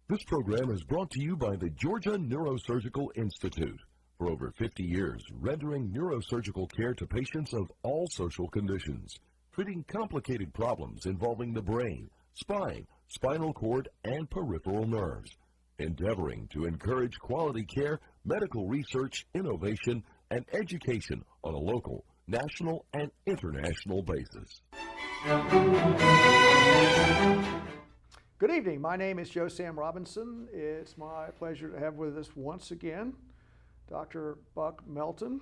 This program is brought to you by the Georgia Neurosurgical Institute. For over 50 years, rendering neurosurgical care to patients of all social conditions, treating complicated problems involving the brain, spine, spinal cord, and peripheral nerves, endeavoring to encourage quality care, medical research, innovation, and education on a local, national, and international basis. Good evening. My name is Joe Sam Robinson. It's my pleasure to have with us once again Dr. Buck Melton.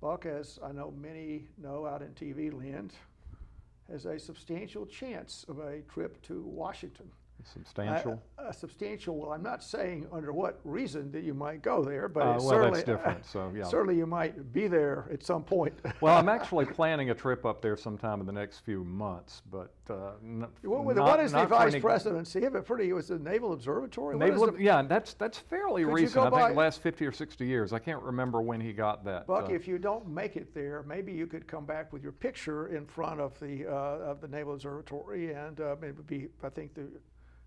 Buck, as I know many know out in TV land, has a substantial chance of a trip to Washington. Substantial? Substantial. Well, I'm not saying under what reason that you might go there, but well, certainly, that's different. So, yeah. Certainly you might be there at some point. Well, I'm actually planning a trip up there sometime in the next few months, but what is the vice presidency? It was the Naval Observatory? That's fairly recent. I think the last 50 or 60 years. I can't remember when he got that. Buck, if you don't make it there, maybe you could come back with your picture in front of the Naval Observatory, and maybe I think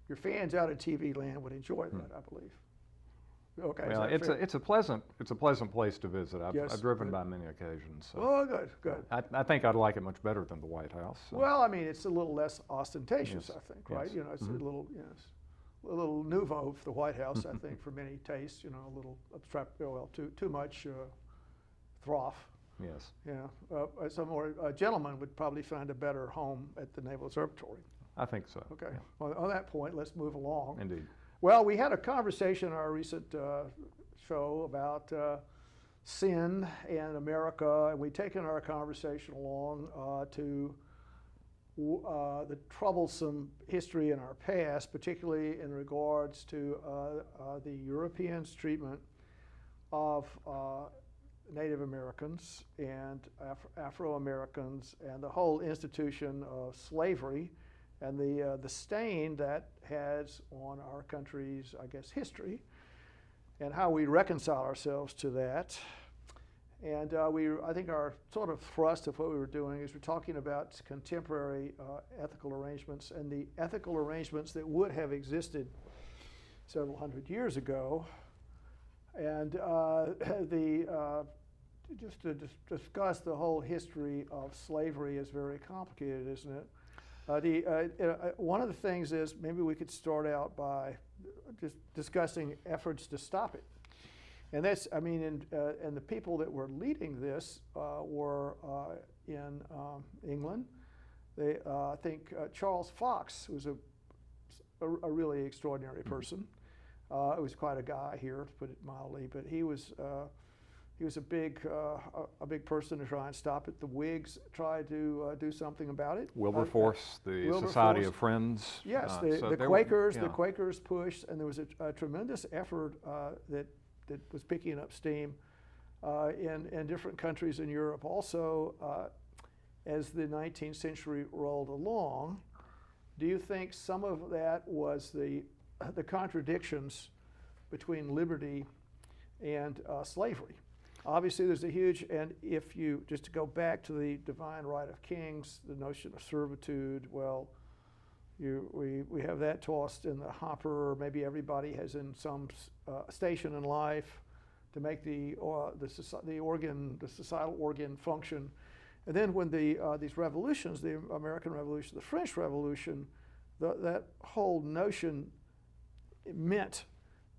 your fans out at TV land would enjoy that, I believe. Okay. Well, it's a pleasant place to visit. I've driven by many occasions. So. Oh, good. I think I'd like it much better than the White House. So. Well, I mean, it's a little less ostentatious, I think, right? Yes. You know, it's a little nouveau for the White House, I think, for many tastes. You know, a little too much froth. Yes. Yeah. Some more gentlemen would probably find a better home at the Naval Observatory. I think so. Okay. Yeah. Well, on that point, let's move along. Indeed. Well, we had a conversation in our recent show about sin and America, and we've taken our conversation along to the troublesome history in our past, particularly in regards to the Europeans' treatment of Native Americans and Afro-Americans and the whole institution of slavery, and the stain that has on our country's, I guess, history, and how we reconcile ourselves to that. And I think our sort of thrust of what we were doing is we're talking about contemporary ethical arrangements and the ethical arrangements that would have existed several hundred years ago. And just to discuss the whole history of slavery is very complicated, isn't it? One of the things is maybe we could start out by just discussing efforts to stop it. And that's, I mean, and the people that were leading this were in England. I think Charles Fox was a really extraordinary person. It was quite a guy here, to put it mildly, but he was a big person to try and stop it. The Whigs tried to do something about it. Wilberforce, the Society of Friends. Yes, the Quakers pushed, and there was a tremendous effort that was picking up steam in different countries in Europe. Also, as the 19th century rolled along, do you think some of that was the contradictions between liberty and slavery? Obviously, there's a huge, and if you, just to go back to the divine right of kings, the notion of servitude, well, we have that tossed in the hopper, or maybe everybody has in some station in life to make the societal organ function. And then when these revolutions, the American Revolution, the French Revolution, that whole notion meant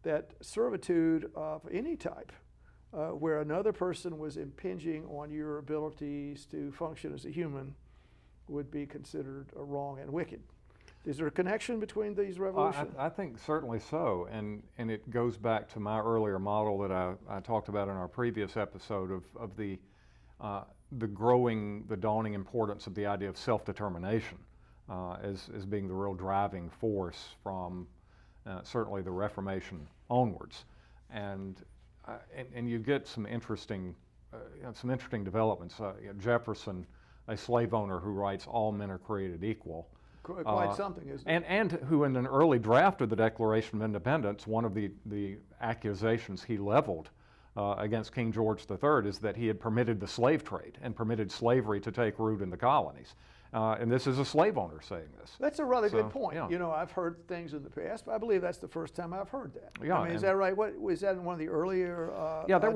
that servitude of any type, where another person was impinging on your abilities to function as a human, would be considered wrong and wicked. Is there a connection between these revolutions? I think certainly so, and it goes back to my earlier model that I talked about in our previous episode of the dawning importance of the idea of self-determination as being the real driving force from certainly the Reformation onwards, and you get some interesting developments. Jefferson, a slave owner who writes, "All men are created equal." Quite something, isn't it? And who, in an early draft of the Declaration of Independence, one of the accusations he leveled against King George III is that he had permitted the slave trade and permitted slavery to take root in the colonies. And this is a slave owner saying this. That's a rather good point. Yeah. You know, I've heard things in the past, but I believe that's the first time I've heard that. Yeah, I mean, is that right? What was that in one of the earlier? Yeah, there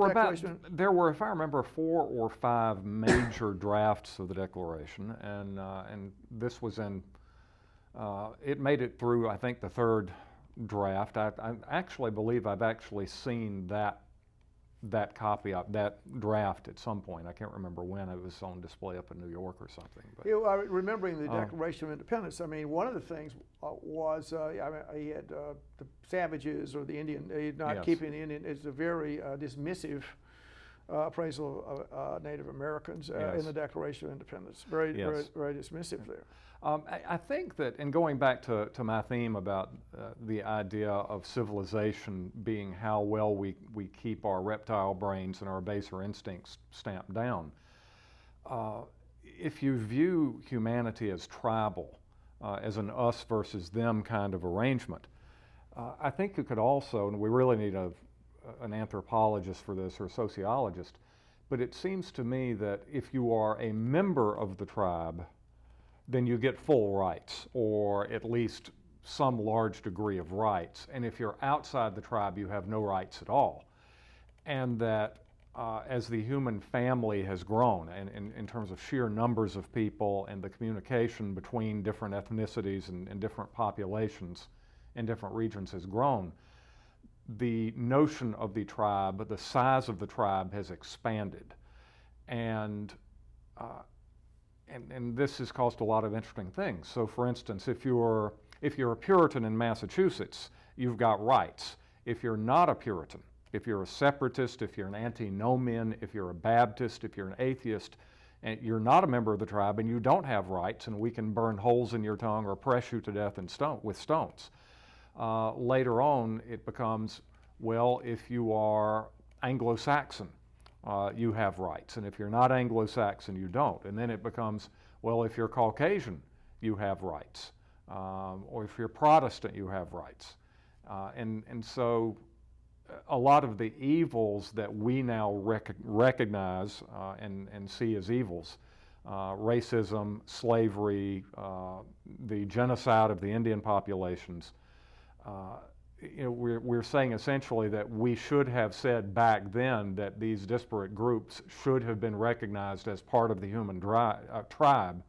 were if I remember 4 or 5 major drafts of the Declaration, and this was in. It made it through, I think, the 3rd draft. I actually believe I've actually seen that copy of that draft at some point. I can't remember when. It was on display up in New York or something. But, you know, remembering the Declaration of Independence, I mean, one of the things was I mean, he had the savages or the Indian, not yes. keeping the Indian, is a very dismissive appraisal of Native Americans Yes. in the Declaration of Independence. Very, Yes. very dismissive there. I think that, and going back to my theme about the idea of civilization being how well we keep our reptile brains and our baser instincts stamped down, if you view humanity as tribal, as an us versus them kind of arrangement, I think you could also, and we really need an anthropologist for this or a sociologist, but it seems to me that if you are a member of the tribe, then you get full rights, or at least some large degree of rights. And if you're outside the tribe, you have no rights at all. And that as the human family has grown, and in terms of sheer numbers of people and the communication between different ethnicities and different populations in different regions has grown, the notion of the tribe, the size of the tribe has expanded. And this has caused a lot of interesting things. So for instance, if you're a Puritan in Massachusetts, you've got rights. If you're not a Puritan, if you're a separatist, if you're an antinomian, if you're a Baptist, if you're an atheist, and you're not a member of the tribe and you don't have rights, and we can burn holes in your tongue or press you to death with stones. Later on, it becomes, well, if you are Anglo-Saxon, you have rights, and if you're not Anglo-Saxon, you don't. And then it becomes, well, if you're Caucasian, you have rights, or if you're Protestant, you have rights. And so a lot of the evils that we now recognize and see as evils, racism, slavery, the genocide of the Indian populations, you know, we're saying essentially that we should have said back then that these disparate groups should have been recognized as part of the human tribe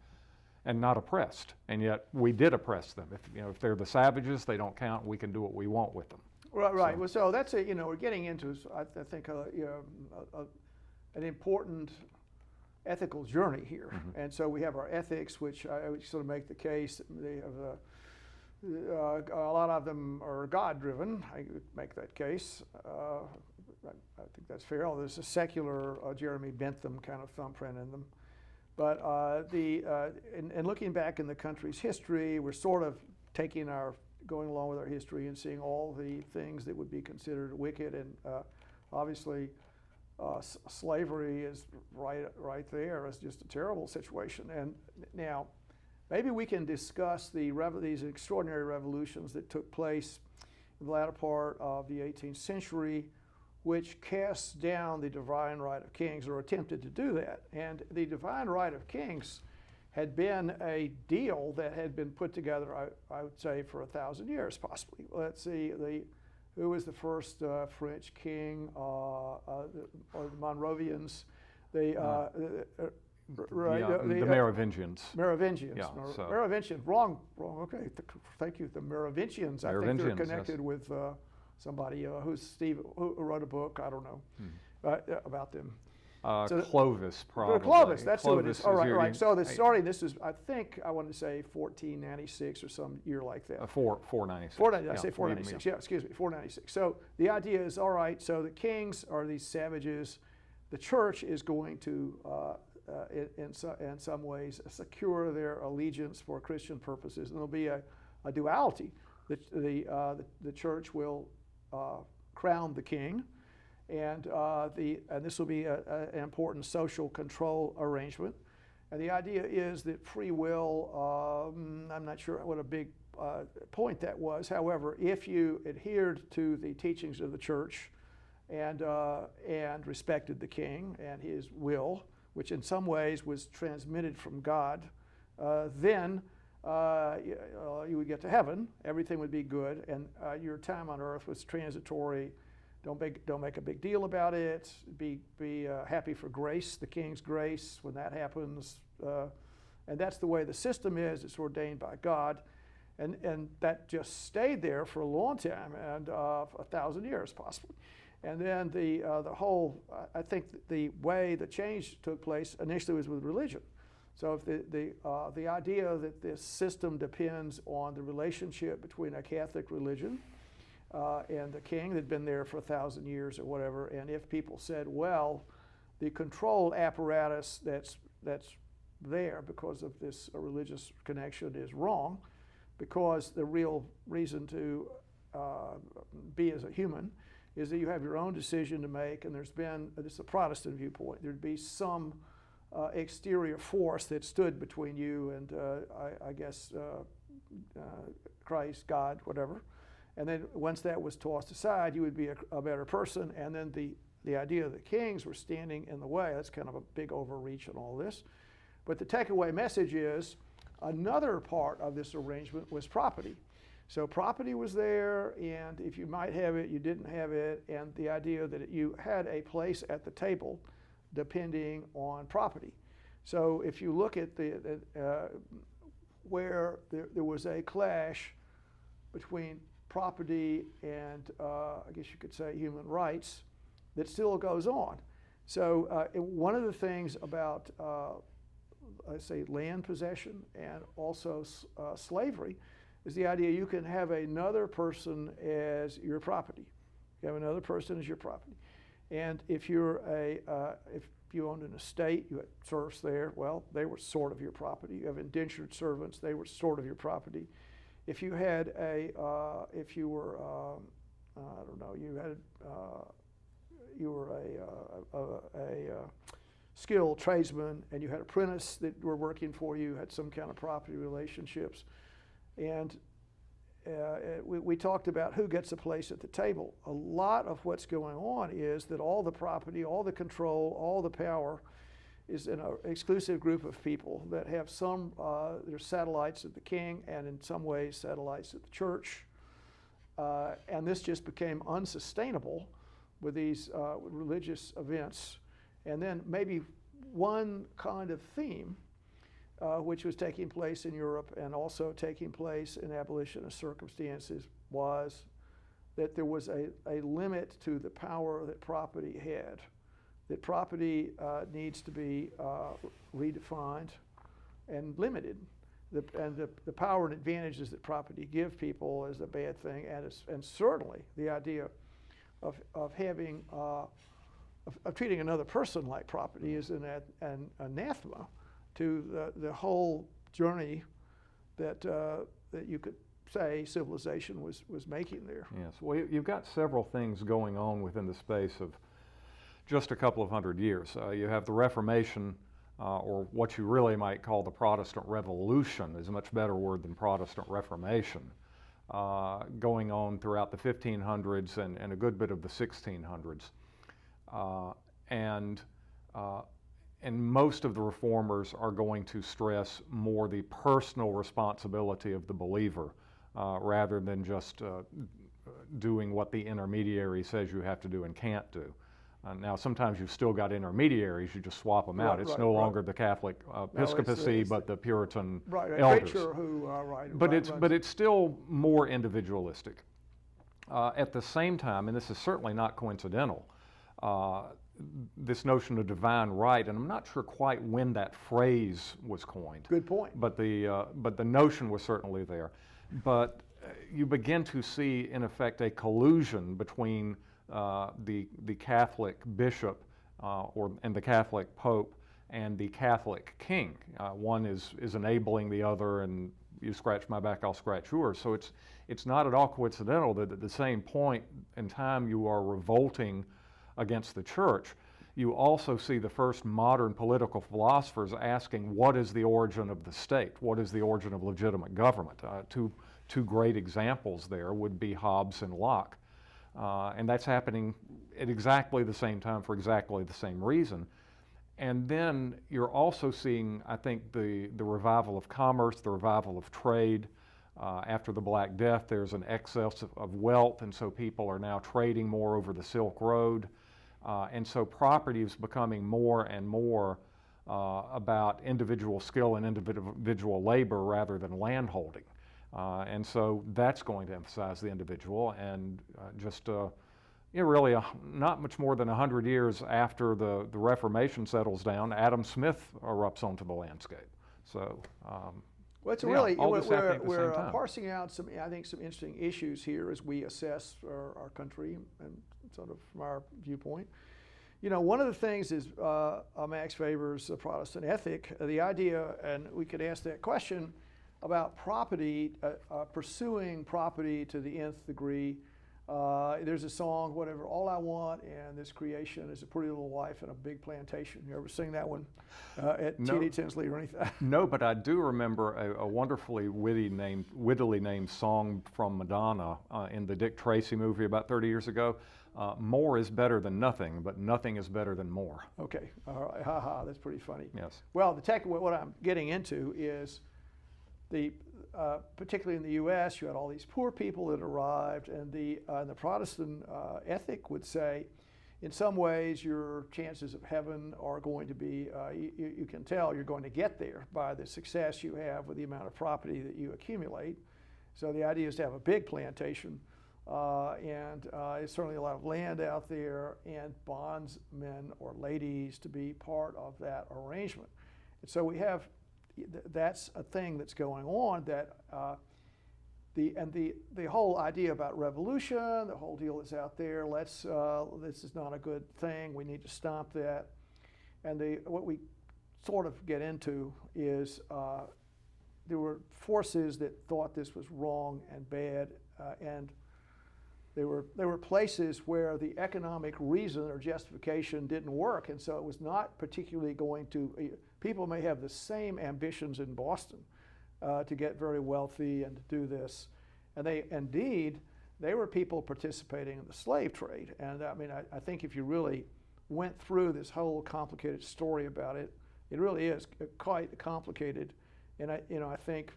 and not oppressed. And yet we did oppress them. If they're the savages, they don't count. We can do what we want with them. Right, right. Well, so that's we're getting into, I think, an important ethical journey here. Mm-hmm. And so we have our ethics, which I would sort of make the case. They have a lot of them are God-driven. I would make that case. I think that's fair. Although there's a secular Jeremy Bentham kind of thumbprint in them. But in looking back in the country's history, we're sort of going along with our history and seeing all the things that would be considered wicked, and obviously slavery is right there. It's just a terrible situation. And now, maybe we can discuss these extraordinary revolutions that took place in the latter part of the 18th century, which cast down the divine right of kings, or attempted to do that. And the divine right of kings had been a deal that had been put together, I would say, for 1,000 years, possibly. Let's see, who was the first French king, or the Monrovians? Right, the Merovingians. Merovingians. Yeah, so. Merovingians. Wrong. Okay. Thank you. The Merovingians. I think they're connected with somebody who wrote a book. I don't know about them. Clovis, probably. Clovis. That's Clovis who it is. All right. Right. So this is, I think, I want to say 1496 or some year like that. 496. 496. I say 496. Yeah. Excuse me. 496. So the idea is, all right. So the kings are these savages. The church is going to in some ways secure their allegiance for Christian purposes, and there'll be a duality. The church will crown the king, and this will be an important social control arrangement. And the idea is that free will, I'm not sure what a big point that was. However, if you adhered to the teachings of the church and respected the king and his will, which in some ways was transmitted from God then you would get to heaven, everything would be good, and your time on earth was transitory. Don't make a big deal about it. Be happy for grace, the King's grace, when that happens. And that's the way the system is. It's ordained by God. And that just stayed there for a long time, and 1,000 years possibly. And then the whole, I think the way the change took place initially was with religion. So if the idea that this system depends on the relationship between a Catholic religion and the king that had been there for 1,000 years or whatever, and if people said, well, the control apparatus that's there because of this religious connection is wrong, because the real reason to be as a human is that you have your own decision to make, and this is a Protestant viewpoint, there'd be some exterior force that stood between you and I guess Christ, God, whatever. And then once that was tossed aside, you would be a better person. And then the idea of the kings were standing in the way. That's kind of a big overreach in all this. But the takeaway message is another part of this arrangement was property. So property was there, and if you might have it, you didn't have it, and the idea that you had a place at the table depending on property. So if you look at where there was a clash between property and I guess you could say human rights, that still goes on. So one of the things about I say land possession and also slavery is the idea you can have another person as your property. You have another person as your property. And if if you owned an estate, you had serfs there, well, they were sort of your property. You have indentured servants, they were sort of your property. If you had if you were, I don't know, you were a skilled tradesman and you had apprentices that were working for you, had some kind of property relationships. And we talked about who gets a place at the table. A lot of what's going on is that all the property, all the control, all the power is in an exclusive group of people that have they're satellites of the king and in some ways satellites of the church. And this just became unsustainable with these religious events. And then maybe one kind of theme which was taking place in Europe and also taking place in abolitionist circumstances was that there was a limit to the power that property had. That property needs to be redefined and limited. The power and advantages that property give people is a bad thing, and certainly the idea of having of treating another person like property is an anathema to the whole journey that you could say civilization was making there. Yes, well, you've got several things going on within the space of just a couple of hundred years. You have the Reformation, or what you really might call the Protestant Revolution, is a much better word than Protestant Reformation, going on throughout the 1500s and a good bit of the 1600s. And most of the reformers are going to stress more the personal responsibility of the believer rather than just doing what the intermediary says you have to do and can't do. Now, sometimes you've still got intermediaries, you just swap them out. It's no longer the Catholic Episcopacy, but the Puritan elders. Preacher who, but it's still more individualistic. At the same time, and this is certainly not coincidental, this notion of divine right, and I'm not sure quite when that phrase was coined. Good point. But the notion was certainly there. But you begin to see, in effect, a collusion between the Catholic bishop and the Catholic pope and the Catholic king. One is enabling the other, and you scratch my back, I'll scratch yours. So it's not at all coincidental that at the same point in time you are revolting against the church. You also see the first modern political philosophers asking, what is the origin of the state? What is the origin of legitimate government? Two great examples there would be Hobbes and Locke. And that's happening at exactly the same time for exactly the same reason. And then you're also seeing, I think, the revival of commerce, the revival of trade. After the Black Death, there's an excess of wealth, and so people are now trading more over the Silk Road. And so property is becoming more and more about individual skill and individual labor rather than land holding. And so that's going to emphasize the individual, and really not much more than 100 years after the Reformation settles down, Adam Smith erupts onto the landscape. So, well, it's yeah, really, all this happening at the we're same time. parsing out some, I think, some interesting issues here as we assess our country and sort of from our viewpoint. You know, one of the things is Max Weber's Protestant ethic, the idea, and we could ask that question about property, pursuing property to the nth degree. There's a song, whatever, all I want and this creation is a pretty little life and a big plantation. You ever sing that one at No. T.D. Tinsley or anything? No, but I do remember a wonderfully wittily named song from Madonna in the Dick Tracy movie about 30 years ago. More is better than nothing, but nothing is better than more. Okay, all right, haha, that's pretty funny. Yes. Well, what I'm getting into is particularly in the U.S., you had all these poor people that arrived, and the Protestant ethic would say, in some ways, your chances of heaven are going to be, you can tell you're going to get there by the success you have with the amount of property that you accumulate. So the idea is to have a big plantation, and there's certainly a lot of land out there, and bondsmen or ladies to be part of that arrangement. And so we have, that's a thing that's going on, that the whole idea about revolution, the whole deal is out there. This is not a good thing. We need to stop that. And what we sort of get into is there were forces that thought this was wrong and bad, and there were places where the economic reason or justification didn't work, and so it was not particularly going to. People may have the same ambitions in Boston to get very wealthy and to do this, and they were people participating in the slave trade. And I mean, I think if you really went through this whole complicated story about it, it really is quite complicated. And I think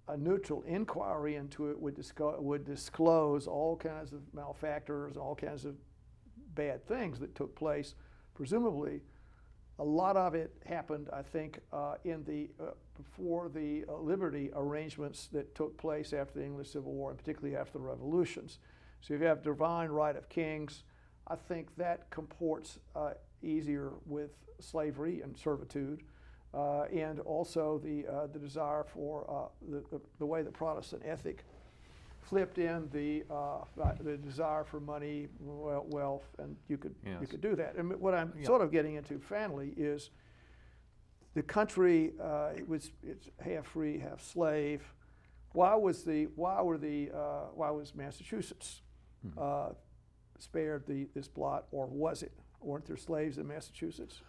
a neutral inquiry into it would disclose all kinds of malefactors, all kinds of bad things that took place. Presumably, a lot of it happened, I think, before the liberty arrangements that took place after the English Civil War, and particularly after the revolutions. So if you have divine right of kings, I think that comports easier with slavery and servitude. And also the desire for the way the Protestant ethic flipped in the desire for money, wealth, and you could do that. And what I'm sort of getting into finally is the country. It's half free, half slave. Why was Massachusetts spared this blot, or was it? Weren't there slaves in Massachusetts?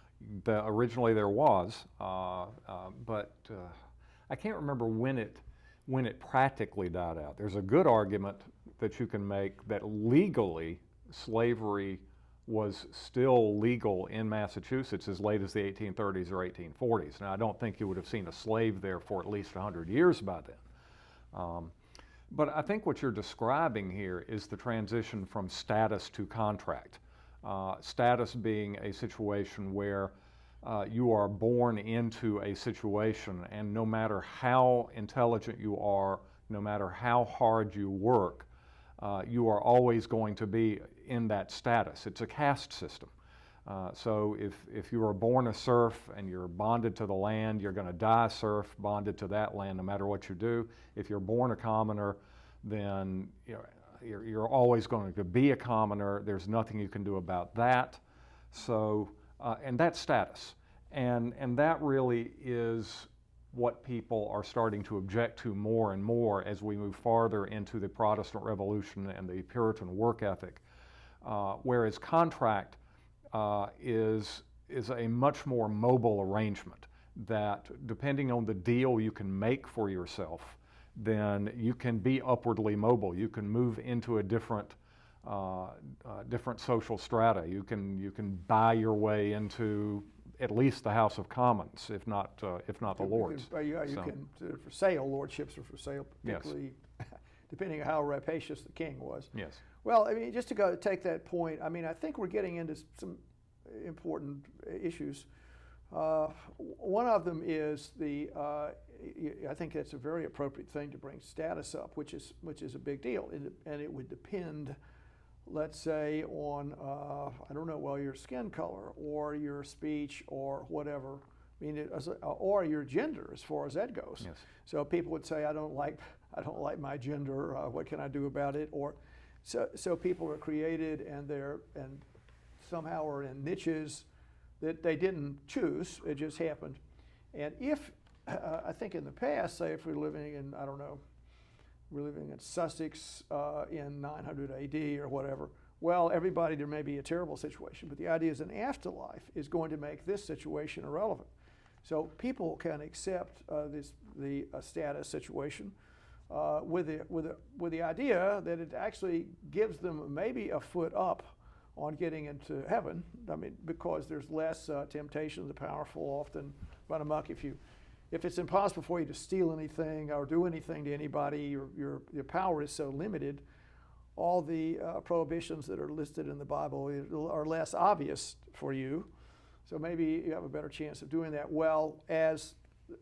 Originally there was, but I can't remember when it practically died out. There's a good argument that you can make that legally slavery was still legal in Massachusetts as late as the 1830s or 1840s. Now, I don't think you would have seen a slave there for at least 100 years by then. But I think what you're describing here is the transition from status to contract. Status being a situation where you are born into a situation, and no matter how intelligent you are, no matter how hard you work, you are always going to be in that status. It's a caste system. So if you are born a serf and you're bonded to the land, you're going to die a serf, bonded to that land no matter what you do. If you're born a commoner, then you're always going to be a commoner. There's nothing you can do about that. So, and that's status. And that really is what people are starting to object to more and more as we move farther into the Protestant Revolution and the Puritan work ethic. Whereas contract is a much more mobile arrangement that, depending on the deal you can make for yourself, then you can be upwardly mobile. You can move into a different different social strata. You can buy your way into at least the House of Commons, if not the Lords. You can for sale, lordships are for sale, particularly depending on how rapacious the king was. Yes. Well, I mean, just to take that point, I mean, I think we're getting into some important issues. One of them is I think that's a very appropriate thing to bring status up, which is a big deal, and it would depend, let's say, on I don't know, well, your skin color or your speech or whatever. I mean, or your gender, as far as that goes. Yes. So people would say, I don't like my gender. What can I do about it? Or so people are created and somehow are in niches that they didn't choose. It just happened. And if I think in the past, say if we're living in, I don't know, we're living in Sussex in 900 AD or whatever. Well, there may be a terrible situation, but the idea is an afterlife is going to make this situation irrelevant. So people can accept the status situation with the idea that it actually gives them maybe a foot up on getting into heaven. I mean, because there's less temptation. The powerful often run amok. If it's impossible for you to steal anything or do anything to anybody, your power is so limited. All the prohibitions that are listed in the Bible are less obvious for you. So maybe you have a better chance of doing that. Well, as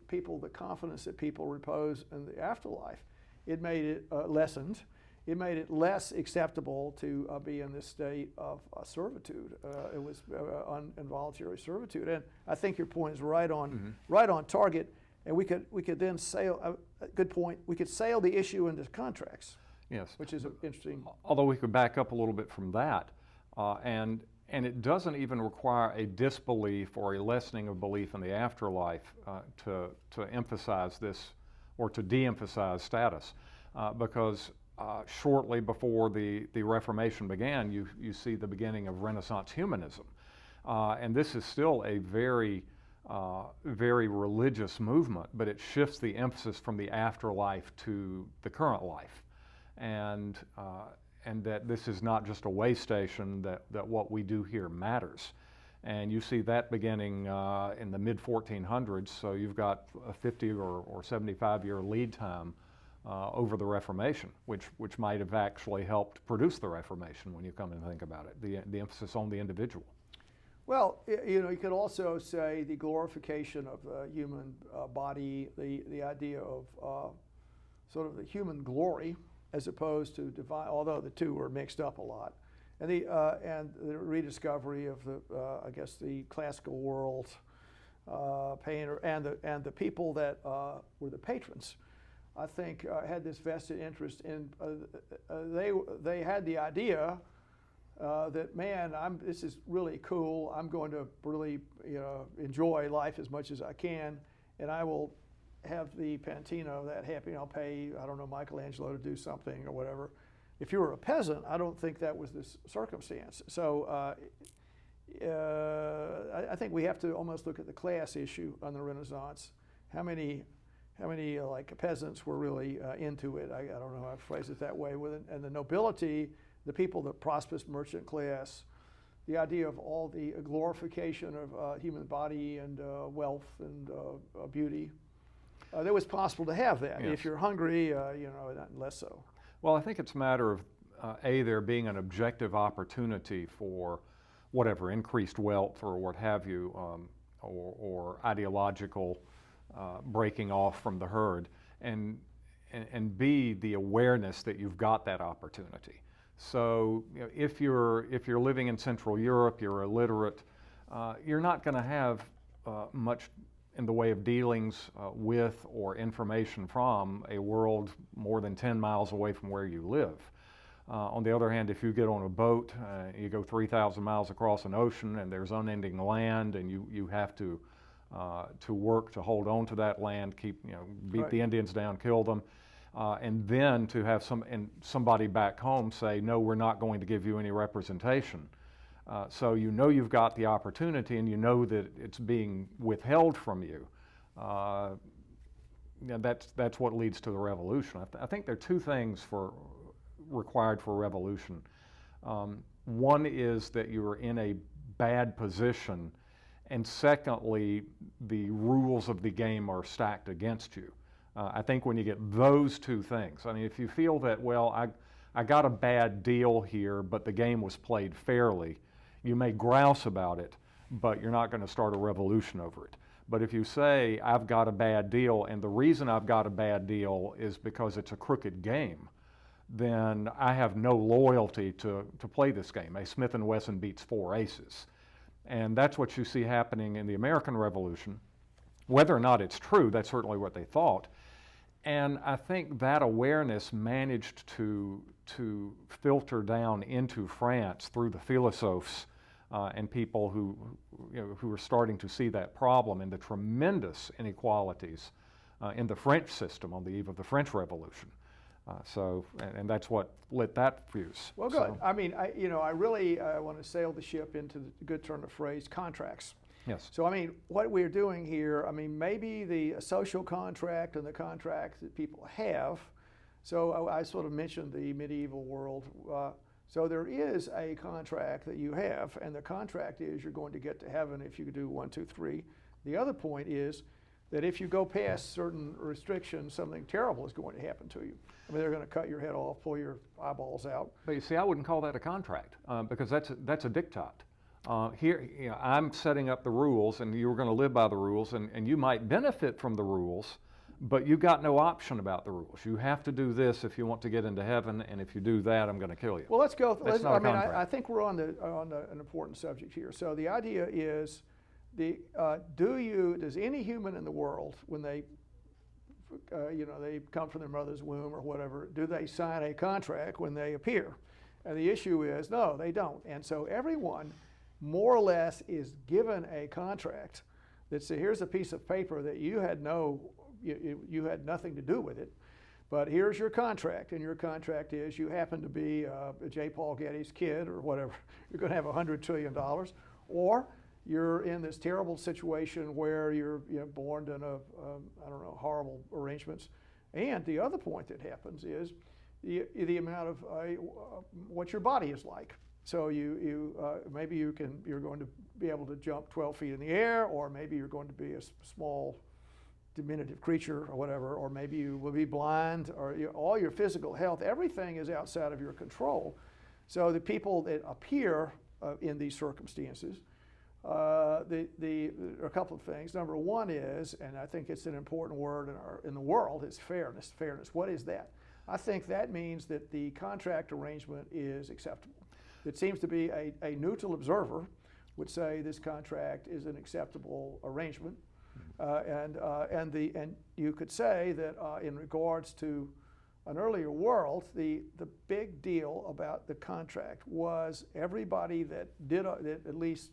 the confidence that people repose in the afterlife, it made it lessened. It made it less acceptable to be in this state of servitude. It was involuntary servitude. And I think your point is right on target. And we could then sail. Good point. We could sail the issue into contracts. Yes. Which is interesting. Although we could back up a little bit from that, and it doesn't even require a disbelief or a lessening of belief in the afterlife to emphasize this or to de-emphasize status, because shortly before the Reformation began, you see the beginning of Renaissance humanism, and this is still a very religious movement, but it shifts the emphasis from the afterlife to the current life, and that this is not just a way station, that what we do here matters. And you see that beginning in the mid-1400s, so you've got a 50 or 75-year lead time over the Reformation, which might have actually helped produce the Reformation when you come and think about it, the emphasis on the individual. Well, you could also say the glorification of the human body, the idea of sort of the human glory, as opposed to divine, although the two are mixed up a lot, and the rediscovery of the classical world, painter and the people that were the patrons, I think had this vested interest in. They had the idea that, man, this is really cool. I'm going to really enjoy life as much as I can, and I will have the Pantino that happy. I'll pay, I don't know, Michelangelo to do something or whatever. If you were a peasant, I don't think that was the circumstance. So I think we have to almost look at the class issue on the Renaissance. How many like peasants were really into it? I don't know how to phrase it that way. And the nobility, the people, the prosperous merchant class, the idea of all the glorification of human body and wealth and beauty. That was possible to have that. Yes. If you're hungry, less so. Well, I think it's a matter of there being an objective opportunity for whatever increased wealth or what have you, or ideological breaking off from the herd, and B, the awareness that you've got that opportunity. So if you're living in Central Europe, you're illiterate, you're not going to have much in the way of dealings with or information from a world more than 10 miles away from where you live. On the other hand, if you get on a boat, you go 3,000 miles across an ocean and there's unending land, and you have to work to hold on to that land, beat right. the Indians down, kill them, and then to have somebody back home say, no, we're not going to give you any representation. So you've got the opportunity, and you know that it's being withheld from you. That's what leads to the revolution. I think there are two things required for a revolution. One is that you're in a bad position, and secondly, the rules of the game are stacked against you. I think when you get those two things, I mean, if you feel that, well, I got a bad deal here, but the game was played fairly, you may grouse about it, but you're not going to start a revolution over it. But if you say, I've got a bad deal, and the reason I've got a bad deal is because it's a crooked game, then I have no loyalty to play this game. A Smith & Wesson beats 4 aces. And that's what you see happening in the American Revolution. Whether or not it's true, that's certainly what they thought. And I think that awareness managed to filter down into France through the philosophes and people who were starting to see that problem and the tremendous inequalities in the French system on the eve of the French Revolution. And that's what lit that fuse. Well, good. So, I mean, I really want to sail the ship into the good turn of phrase, contracts. Yes. So, I mean, what we're doing here, I mean, maybe the social contract and the contract that people have. So I sort of mentioned the medieval world. So there is a contract that you have, and the contract is you're going to get to heaven if you do 1, 2, 3. The other point is that if you go past certain restrictions, something terrible is going to happen to you. I mean, they're going to cut your head off, pull your eyeballs out. But you see, I wouldn't call that a contract because that's a diktat. Here, I'm setting up the rules, and you're going to live by the rules, and you might benefit from the rules, but you've got no option about the rules. You have to do this if you want to get into heven, and if you do that, I'm going to kill you. Well, let's go. I think we're on an important subject here. So the idea is, does any human in the world, when they come from their mother's womb or whatever, do they sign a contract when they appear? And the issue is, no, they don't. And so everyone, more or less, is given a contract that says, here's a piece of paper that you had nothing to do with it, but here's your contract, and your contract is you happen to be J. Paul Getty's kid or whatever. You're going to have $100 trillion, or you're in this terrible situation where you're born in horrible arrangements. And the other point that happens is the amount of what your body is like. So maybe you're going to be able to jump 12 feet in the air, or maybe you're going to be a small diminutive creature or whatever, or maybe you will be blind, or all your physical health, everything is outside of your control. So the people that appear in these circumstances, there are a couple of things. Number one is, and I think it's an important word in the world, is fairness. Fairness. What is that? I think that means that the contract arrangement is acceptable. It seems to be a neutral observer would say this contract is an acceptable arrangement. And you could say that in regards to an earlier world, the big deal about the contract was everybody that at least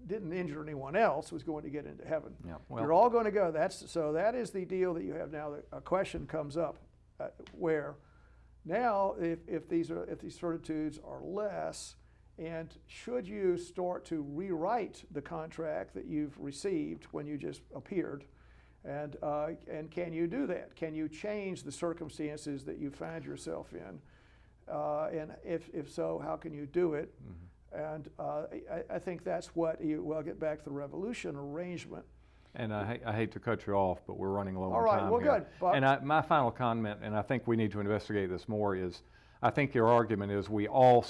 didn't injure anyone else was going to get into heaven. Yeah, well, you're all going to go. So that is the deal that you have now. A question comes up where now if these certitudes are less, and should you start to rewrite the contract that you've received when you just appeared? And can you do that? Can you change the circumstances that you find yourself in? And if so, how can you do it? Mm-hmm. And I think that's what I'll get back to the revolution arrangement. And I hate to cut you off, but we're running low on time. All right, well, here. Good. Buck. And my final comment, and I think we need to investigate this more, is I think your argument is we all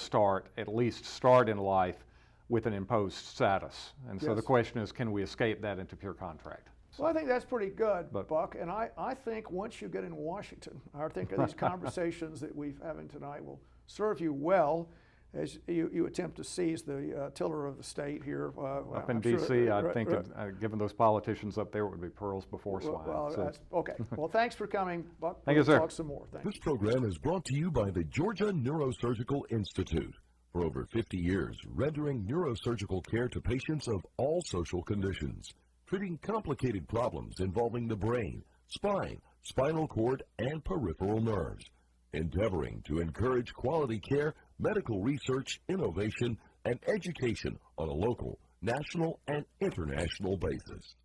at least start in life with an imposed status. And so Yes. the question is, can we escape that into pure contract? Well, I think that's pretty good, Buck. And I think once you get in Washington, I think these conversations that we're having tonight will serve you well as you attempt to seize the tiller of the state here. Up in D.C., I think given those politicians up there, it would be pearls before swine. Well, that's, okay. Well, thanks for coming, Buck. Thank you, sir. Talk some more. Thanks. This program is brought to you by the Georgia Neurosurgical Institute. For over 50 years, rendering neurosurgical care to patients of all social conditions, treating complicated problems involving the brain, spine, spinal cord, and peripheral nerves, endeavoring to encourage quality care, medical research, innovation, and education on a local, national, and international basis.